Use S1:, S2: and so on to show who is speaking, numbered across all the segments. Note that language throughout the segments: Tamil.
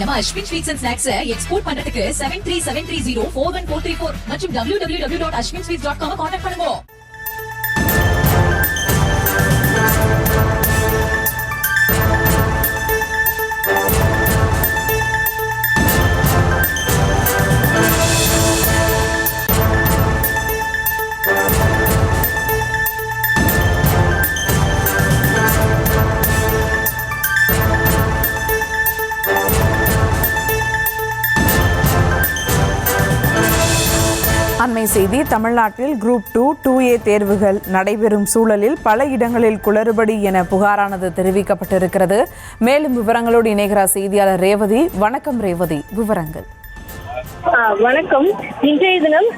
S1: நம்ம Ashwin sweets and snacks export பண்றதுக்கு 7373041434 மற்றும் www.ashwinsweets.com கான்டாக்ட் பண்ணுங்க.
S2: அண்மை செய்தி. தமிழ்நாட்டில் குரூப் 2, 2A தேர்வுகள் நடைபெறும் சூழலில் பல இடங்களில் குளறுபடி என புகாரானது தெரிவிக்கப்பட்டிருக்கிறது. மேலும் விவரங்களோடு இணைகிறார் செய்தியாளர் ரேவதி. வணக்கம் ரேவதி, விவரங்கள்.
S3: வணக்கம். இன்றைய தினம்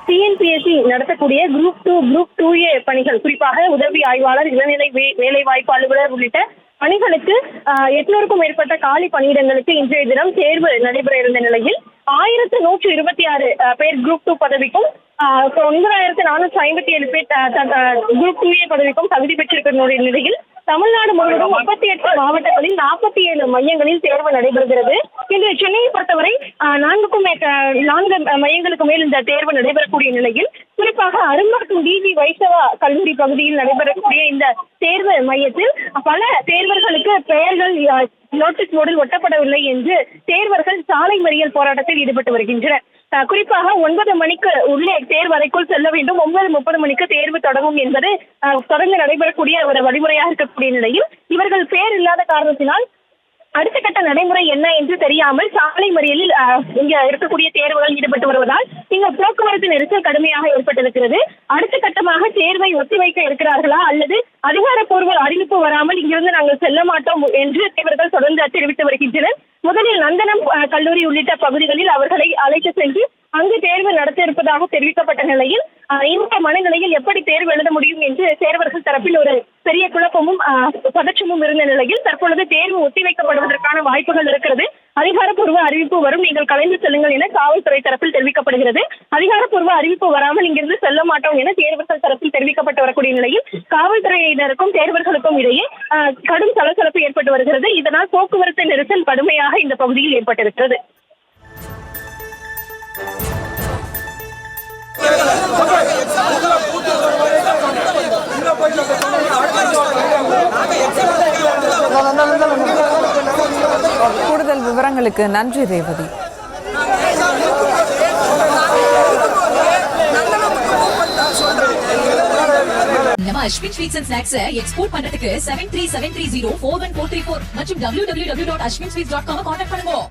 S3: TNPSC நடத்தக்கூடிய குரூப் 2, குரூப் 2A பணிகள், குறிப்பாக உதவி ஆய்வாளர், இளநிலை வேலைவாய்ப்பு அலுவலர் உள்ளிட்ட பணிகளுக்கு 800க்கும் மேற்பட்ட காலி பணியிடங்களுக்கு இன்றைய தினம் தேர்வு நடைபெற இருந்த நிலையில் 1126 பேர் குரூப் 2 பதவிக்கும் 9457 பேர் குரூப் 2A பதவிக்கும் தகுதி பெற்றிருக்கிற நிலையில் தமிழ்நாடு முழுவதும் 38 மாவட்டங்களில் 47 மையங்களில் தேர்வு நடைபெறுகிறது. இன்று சென்னையை பொறுத்தவரை 4 மையங்களுக்கு மேல் இந்த தேர்வு நடைபெறக்கூடிய நிலையில், குறிப்பாக அரும்பாக்கம் DG வைஷ்ணவா கல்லூரி பகுதியில் நடைபெறக்கூடிய இந்த தேர்வு மையத்தில் பல தேர்வர்களுக்கு பெயர்கள் நோட்டீஸ் போர்டில் ஒட்டப்படவில்லை என்று தேர்வர்கள் சாலை மறியல் போராட்டத்தில் ஈடுபட்டு வருகின்றனர். குறிப்பாக 9 மணிக்கு உள்ளே தேர்வறைக்குள் செல்ல வேண்டும், 9:30 மணிக்கு தேர்வு தொடங்கும் என்பது தொடர்ந்து நடைபெறக்கூடிய ஒரு வழிமுறையாக இருக்கக்கூடிய நிலையில் இவர்கள் பேர் இல்லாத காரணத்தினால் அடுத்த கட்ட நடைமுறை என்ன என்று தெரியாமல் சாலை மறியலில் இங்க இருக்கக்கூடிய தேர்வுகள் ஈடுபட்டு வருவதால் இங்க போக்குவரத்து நெரிசல் கடுமையாக ஏற்பட்டிருக்கிறது. அடுத்த கட்டமாக தேர்வை ஒத்திவைக்க இருக்கிறார்களா அல்லது அதிகாரப்பூர்வ அறிவிப்பு வராமல் இங்கிருந்து நாங்கள் செல்ல மாட்டோம் என்று இவர்கள் தொடர்ந்து தெரிவித்து வருகின்றனர். முதலில் நந்தனம் கல்லூரி உள்ளிட்ட பகுதிகளில் அவர்களை அழைத்து சென்று அங்கு தேர்வு நடத்த இருப்பதாக தெரிவிக்கப்பட்ட நிலையில் இந்த மனநிலையில் எப்படி தேர்வு எழுத முடியும் என்று தேர்வர்கள் தரப்பில் ஒரு பெரிய குழப்பமும் பதற்றமும் இருந்த நிலையில் தற்பொழுது தேர்வு ஒத்திவைக்கப்படுவதற்கான வாய்ப்புகள் இருக்கிறது. அதிகாரப்பூர்வ அறிவிப்பு வரும், நீங்கள் கலைந்து செல்லுங்கள் என காவல்துறை தரப்பில் தெரிவிக்கப்படுகிறது. அதிகாரப்பூர்வ அறிவிப்பு வராமல் இங்கிருந்து செல்ல மாட்டோம் என தேர்வர்கள் தரப்பில் தெரிவிக்கப்பட்டு வரக்கூடிய நிலையில் காவல்துறையினருக்கும் தேர்வர்களுக்கும் இடையே கடும் சலசலப்பு ஏற்பட்டு வருகிறது. இதனால் போக்குவரத்து நெரிசல் கடுமையாக இந்த பகுதியில் ஏற்பட்டிருக்கிறது.
S2: கூடுதல் விவரங்களுக்கு நன்றி ரேவதி.
S1: நம்ம Ashwin sweets and snacks export பண்றதுக்கு 7373041434 மற்றும் www.ashwinsweets.com கான்டாக்ட் பண்ணுங்க.